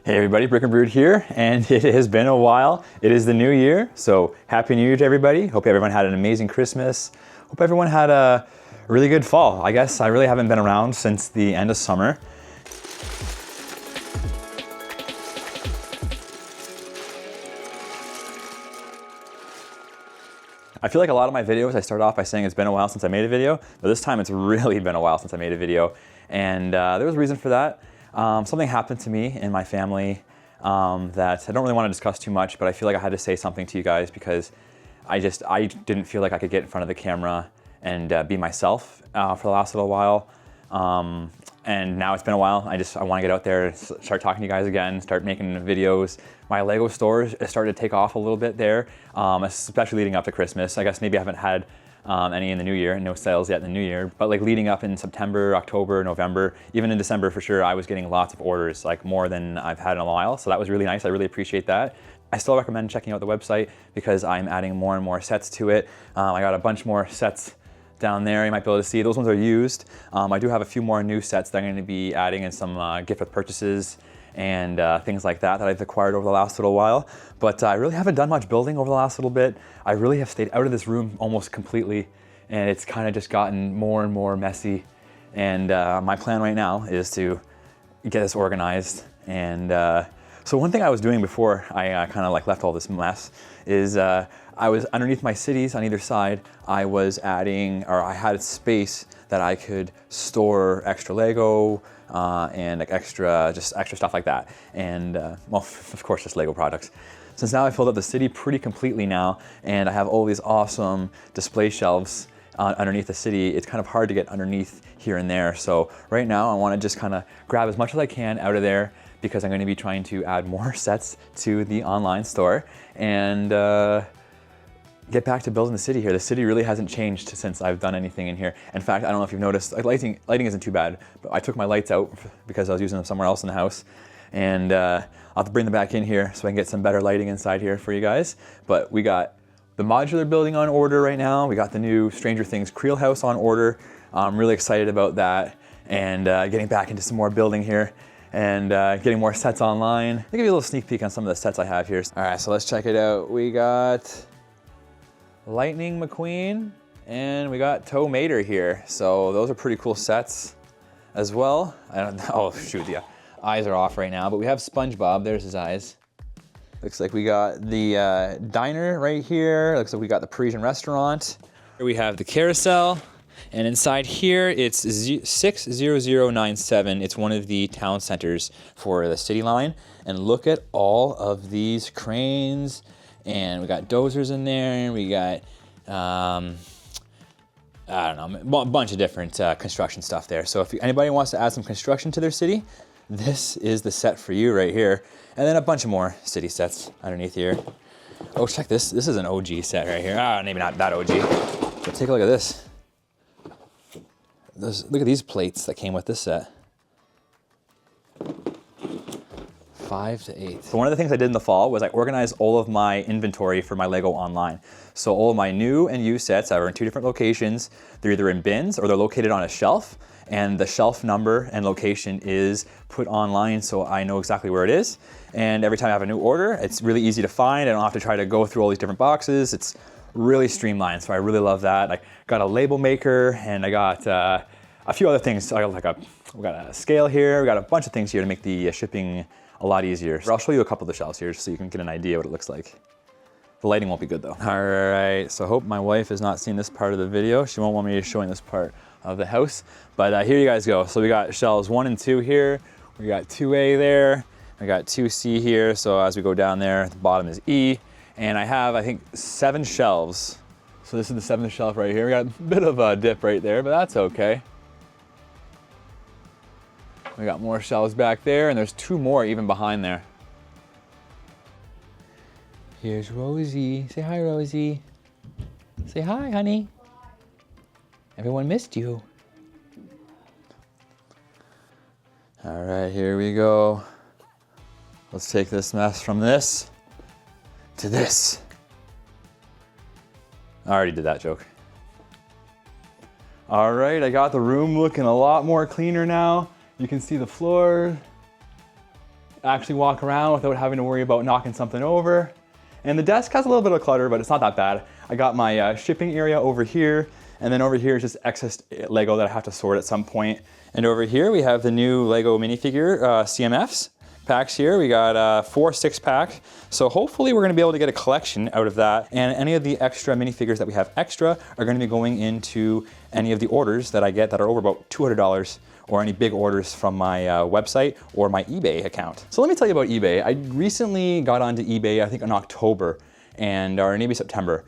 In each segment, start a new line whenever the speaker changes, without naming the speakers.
Hey everybody, Brick and Brood here, and it has been a while. It is the new year, so Happy New Year to everybody. Hope everyone had an amazing Christmas. Hope everyone had a really good fall. I guess I really haven't been around since the end of summer. I feel like a lot of my videos, I start off by saying it's been a while since I made a video, but this time it's really been a while since I made a video. And there was a reason for that. Something happened to me in my family that I don't really want to discuss too much, but I feel like I had to say something to you guys because I didn't feel like I could get in front of the camera and be myself for the last little while. And now it's been a while. I want to get out there, start talking to you guys again, start making videos. My Lego store started to take off a little bit there, especially leading up to Christmas. I guess maybe I haven't had any in the new year, no sales yet in the new year, but like leading up in September, October, November, even in December for sure, I was getting lots of orders, like more than I've had in a while. So that was really nice. I really appreciate that. I still recommend checking out the website because I'm adding more and more sets to it. I got a bunch more sets down there you might be able to see. Those ones are used. I do have a few more new sets that I'm going to be adding and some gift with purchases and things like that I've acquired over the last little while. But I really haven't done much building over the last little bit. I really have stayed out of this room almost completely, and it's kind of just gotten more and more messy. And my plan right now is to get this organized. And so one thing I was doing before I kind of like left all this mess is I was underneath my cities on either side. I was adding, or I had space that I could store extra Lego and like extra stuff like that. And well, of course, just Lego products. Since now I filled up the city pretty completely now, and I have all these awesome display shelves underneath the city, it's kind of hard to get underneath here and there. So right now I want to just kind of grab as much as I can out of there because I'm going to be trying to add more sets to the online store and get back to building the city here. The city really hasn't changed since I've done anything in here. In fact, I don't know if you've noticed, like lighting isn't too bad, but I took my lights out because I was using them somewhere else in the house. And I'll have to bring them back in here so I can get some better lighting inside here for you guys. But we got the modular building on order right now. We got the new Stranger Things Creel house on order. I'm really excited about that and getting back into some more building here and getting more sets online. I'll give you a little sneak peek on some of the sets I have here. All right, so let's check it out. We got Lightning McQueen and we got Tow Mater here. So those are pretty cool sets as well. I don't know, oh shoot, yeah. Eyes are off right now, but we have SpongeBob, there's his eyes. Looks like we got the diner right here. Looks like we got the Parisian restaurant. Here we have the carousel, and inside here it's 60097. It's one of the town centers for the city line. And look at all of these cranes, and we got dozers in there, and we got, I don't know, a bunch of different construction stuff there. So if anybody wants to add some construction to their city, this is the set for you right here. And then a bunch of more city sets underneath here. Oh, check this. This is an OG set right here. Maybe not that OG. But take a look at this. Look at these plates that came with this set. 5 to 8. So one of the things I did in the fall was I organized all of my inventory for my Lego online. So all of my new and used sets are in 2 different locations. They're either in bins or they're located on a shelf. And the shelf number and location is put online so I know exactly where it is. And every time I have a new order, it's really easy to find. I don't have to try to go through all these different boxes. It's really streamlined, so I really love that. I got a label maker and I got a few other things. I got we got a scale here. We got a bunch of things here to make the shipping a lot easier. So I'll show you a couple of the shelves here so you can get an idea what it looks like. The lighting won't be good though. All right, so I hope my wife has not seen this part of the video. She won't want me showing this part of the house, but here you guys go. So we got shelves 1 and 2 here. We got 2A there. We got 2C here. So as we go down there, the bottom is E. And I have, I think, 7 shelves. So this is the 7th shelf right here. We got a bit of a dip right there, but that's okay. We got more shelves back there, and there's 2 more even behind there. Here's Rosie. Say hi, Rosie. Say hi, honey. Everyone missed you. All right, here we go. Let's take this mess from this to this. I already did that joke. All right, I got the room looking a lot more cleaner now. You can see the floor. actually walk around without having to worry about knocking something over. And the desk has a little bit of clutter, but it's not that bad. I got my shipping area over here, and then over here is just excess Lego that I have to sort at some point. And over here we have the new Lego minifigure CMFs packs here. We got 4 6-pack. So hopefully we're gonna be able to get a collection out of that. And any of the extra minifigures that we have extra are gonna be going into any of the orders that I get that are over about $200, or any big orders from my website or my eBay account. So let me tell you about eBay. I recently got onto eBay, I think in October, or maybe September.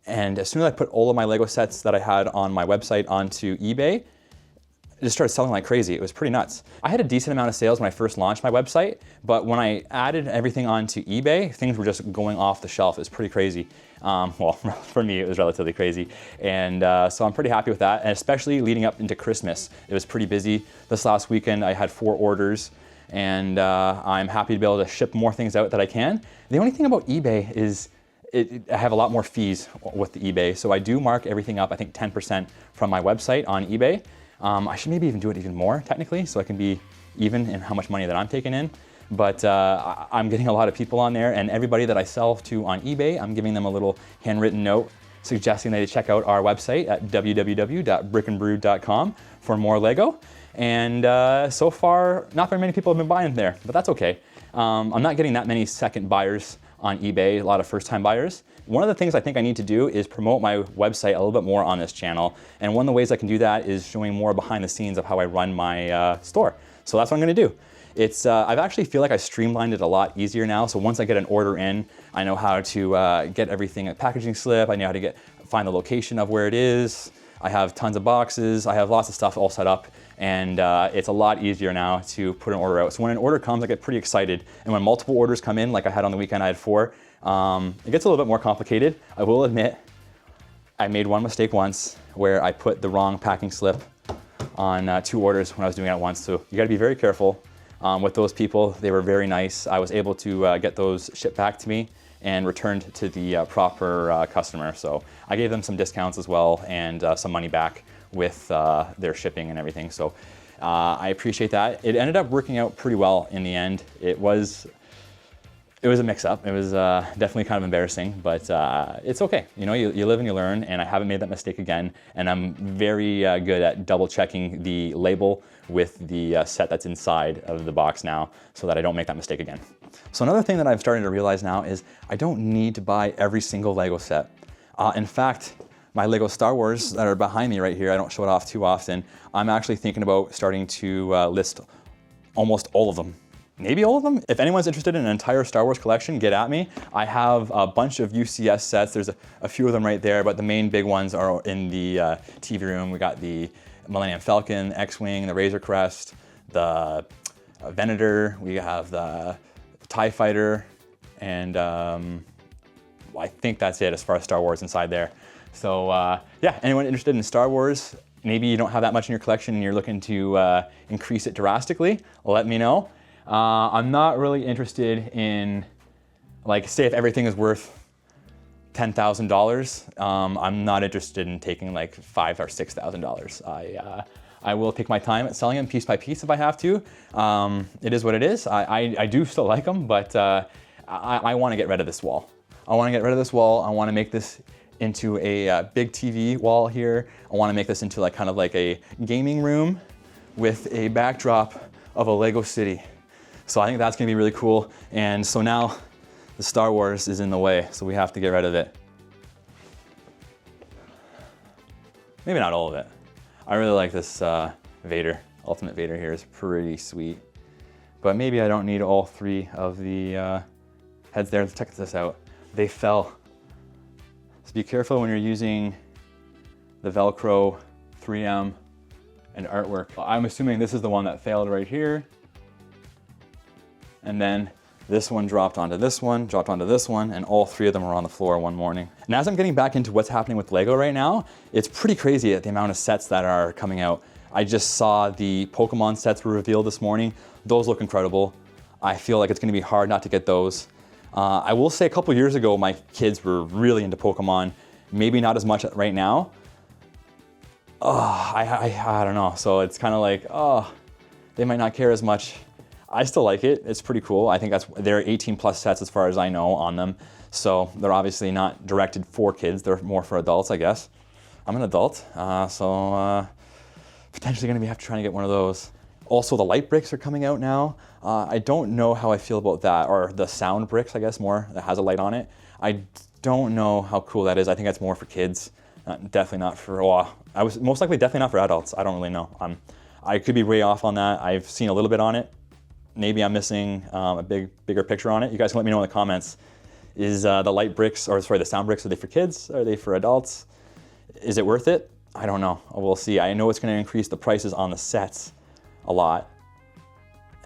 And as soon as I put all of my Lego sets that I had on my website onto eBay, it just started selling like crazy. It was pretty nuts. I had a decent amount of sales when I first launched my website, but when I added everything onto eBay, things were just going off the shelf. It was pretty crazy. Well, for me, it was relatively crazy. And so I'm pretty happy with that, and especially leading up into Christmas. It was pretty busy. This last weekend, I had 4 orders, and I'm happy to be able to ship more things out that I can. The only thing about eBay is I have a lot more fees with the eBay. So I do mark everything up, I think 10% from my website on eBay. I should maybe even do it even more technically, so I can be even in how much money that I'm taking in. But I'm getting a lot of people on there, and everybody that I sell to on eBay, I'm giving them a little handwritten note suggesting they check out our website at www.brickandbrood.com for more Lego. And so far, not very many people have been buying there, but that's okay. I'm not getting that many second buyers on eBay, a lot of first-time buyers. One of the things I think I need to do is promote my website a little bit more on this channel. And one of the ways I can do that is showing more behind the scenes of how I run my store. So that's what I'm gonna do. I've actually feel like I streamlined it a lot easier now. So once I get an order in, I know how to get everything a packaging slip. I know how to find the location of where it is. I have tons of boxes. I have lots of stuff all set up. And it's a lot easier now to put an order out. So when an order comes, I get pretty excited. And when multiple orders come in, like I had on the weekend, I had 4, it gets a little bit more complicated. I will admit, I made one mistake once where I put the wrong packing slip on 2 orders when I was doing it at once. So you gotta be very careful with those people. They were very nice. I was able to get those shipped back to me and returned to the proper customer. So I gave them some discounts as well, and some money back with their shipping and everything. So I appreciate that. It ended up working out pretty well in the end. It was a mix-up. It was definitely kind of embarrassing, but it's okay. You know, you live and you learn, and I haven't made that mistake again. And I'm very good at double checking the label with the set that's inside of the box now, so that I don't make that mistake again. So another thing that I'm starting to realize now is I don't need to buy every single Lego set. In fact, my Lego Star Wars that are behind me right here, I don't show it off too often. I'm actually thinking about starting to list almost all of them. Maybe all of them? If anyone's interested in an entire Star Wars collection, get at me. I have a bunch of UCS sets. There's a few of them right there, but the main big ones are in the TV room. We got the Millennium Falcon, X-Wing, the Razor Crest, the Venator. We have the TIE Fighter, and I think that's it as far as Star Wars inside there. So yeah, anyone interested in Star Wars, maybe you don't have that much in your collection and you're looking to increase it drastically, let me know. I'm not really interested in, like, say if everything is worth $10,000, I'm not interested in taking like $5,000 or $6,000. I will take my time at selling them piece by piece if I have to. It is what it is. I do still like them, but I want to get rid of this wall. I want to get rid of this wall. I want to make this into a big TV wall here. I want to make this into like kind of like a gaming room with a backdrop of a Lego city. So I think that's going to be really cool. And so now the Star Wars is in the way, so we have to get rid of it. Maybe not all of it. I really like this Vader. Ultimate Vader here is pretty sweet. But maybe I don't need all 3 of the heads there. Let's check this out. They fell. So be careful when you're using the Velcro 3M and artwork. I'm assuming this is the one that failed right here. And then this one dropped onto this one, dropped onto this one, and all 3 of them were on the floor one morning. And as I'm getting back into what's happening with Lego right now, it's pretty crazy at the amount of sets that are coming out. I just saw the Pokemon sets were revealed this morning. Those look incredible. I feel like it's gonna be hard not to get those. I will say a couple years ago, my kids were really into Pokemon. Maybe not as much right now. I don't know. So it's kind of like, they might not care as much. I still like it. It's pretty cool. I think they're 18 plus sets as far as I know on them. So they're obviously not directed for kids. They're more for adults, I guess. I'm an adult, so potentially gonna have to try to get one of those. Also, the light bricks are coming out now. I don't know how I feel about that, or the sound bricks, I guess, more, that has a light on it. I don't know how cool that is. I think that's more for kids. Definitely not for, well, I was most likely definitely not for adults. I don't really know. I could be way off on that. I've seen a little bit on it. Maybe I'm missing a bigger picture on it. You guys can let me know in the comments. Is the light bricks, or sorry, the sound bricks, are they for kids? Are they for adults? Is it worth it? I don't know. We'll see. I know it's going to increase the prices on the sets a lot.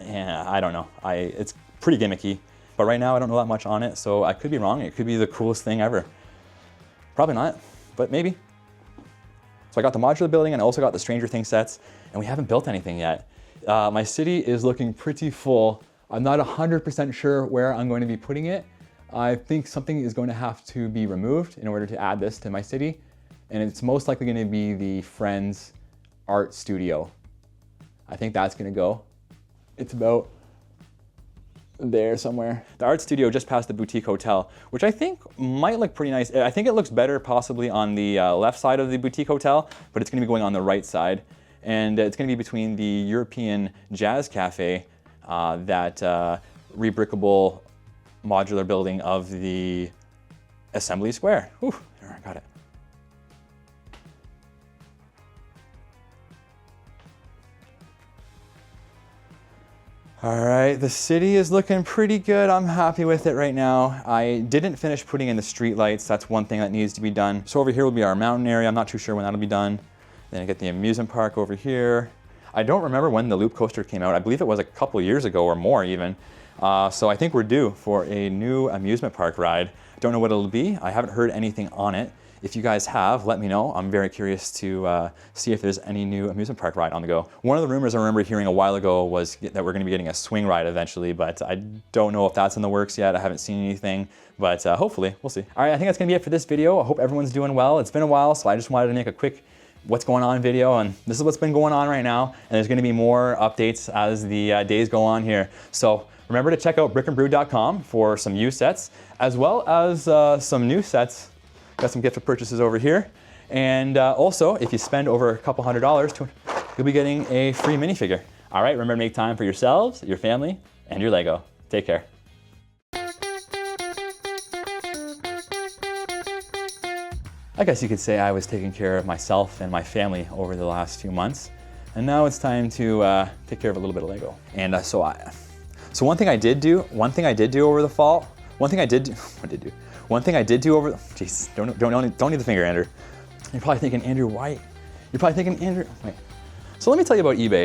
Yeah, I don't know. It's pretty gimmicky, but right now I don't know that much on it, so I could be wrong. It could be the coolest thing ever. Probably not, but maybe. So I got the modular building and I also got the Stranger Things sets, and we haven't built anything yet. My city is looking pretty full. I'm not 100% sure where I'm going to be putting it. I think something is going to have to be removed in order to add this to my city, and it's most likely going to be the Friends art studio. I think that's going to go. It's about there somewhere. The art studio just past the boutique hotel, which I think might look pretty nice. I think it looks better possibly on the left side of the boutique hotel, but it's going to be going on the right side. And it's going to be between the European Jazz Cafe, that rebrickable modular building of the Assembly Square. Whew, there, I got it. All right, the city is looking pretty good. I'm happy with it right now. I didn't finish putting in the street lights. That's one thing that needs to be done. So over here will be our mountain area. I'm not too sure when that'll be done. Then I get the amusement park over here. I don't remember when the loop coaster came out. I believe it was a couple years ago or more even. So I think we're due for a new amusement park ride. Don't know what it'll be. I haven't heard anything on it. If you guys have, let me know. I'm very curious to see if there's any new amusement park ride on the go. One of the rumors I remember hearing a while ago was that we're going to be getting a swing ride eventually, but I don't know if that's in the works yet. I haven't seen anything, but hopefully, we'll see. All right, I think that's going to be it for this video. I hope everyone's doing well. It's been a while, so I just wanted to make a quick what's going on video, and this is what's been going on right now, and there's going to be more updates as the days go on here. So remember to check out brickandbrew.com for some used sets, as well as some new sets. Got some gift purchases over here. And also, if you spend over a couple $100, you'll be getting a free minifigure. All right, remember to make time for yourselves, your family, and your Lego. Take care. I guess you could say I was taking care of myself and my family over the last few months. And now it's time to take care of a little bit of Lego. And so one thing I did do over the fall, One thing I did do over, jeez, don't need the finger, Andrew. You're probably thinking, Andrew, why? You're probably thinking, Andrew, wait. So let me tell you about eBay.